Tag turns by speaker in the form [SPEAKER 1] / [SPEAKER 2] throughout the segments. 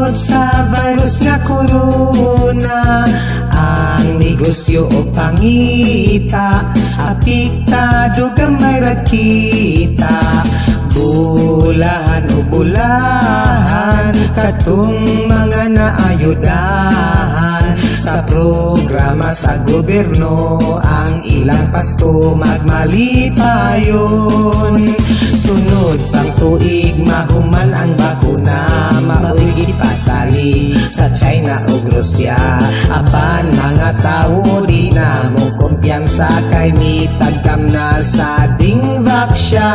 [SPEAKER 1] Tungod sa virus nga corona, ang negosyo o pangita apektado gamay ra kita. Bulahan o bulahan katong mga naayudahan sa programa sa gobyerno, ang ilang pasto magmalipayon. Sunod pang tuig mahuman ang bakuna, mabuhigit pasali sa China o Rusya. Apan mga tao di na mo kumpiyansa kay mitagkam na sa dingvaksya.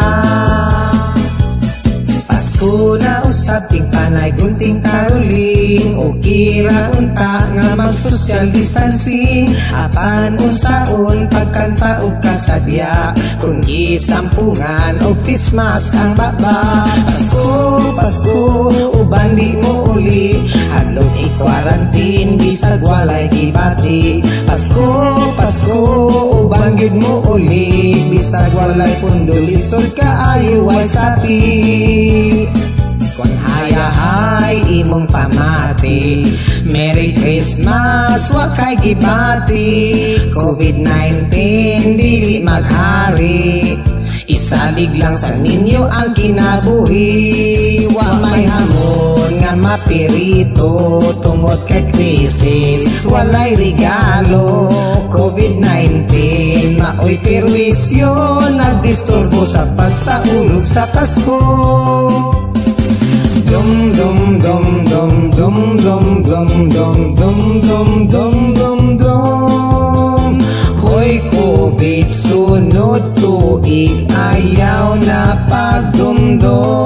[SPEAKER 1] Pasko na usab ting panay gunting karuling, o kira unta nga mag-social distancing. Apan unsaon pagkanta o kasadya, kung gisampungan o face mask ang baba. Pasko, Pasko, uban di mo uli, hadlok i-quarantine, bisag walay gibati. Pasko, Pasko, uban gid mo uli, bisag walay pundo, lisod kaayo ay sapi. Kung hayahay imong pamati, Merry Christmas, wa kay gibati. COVID-19 dili maghari, isalig lang sa ninyo ang kinabuhi. Wa may hamon nga mapirito, tungod kay krisis walay regalo. COVID-19 maoy perwisyo, nagdisturbo sa pagsaulog sa Pasko. Dum dum dum dum dum dum dum dum dum dum dum dum dum. Hoy COVID, sunod tuig ayaw na pagdumdum.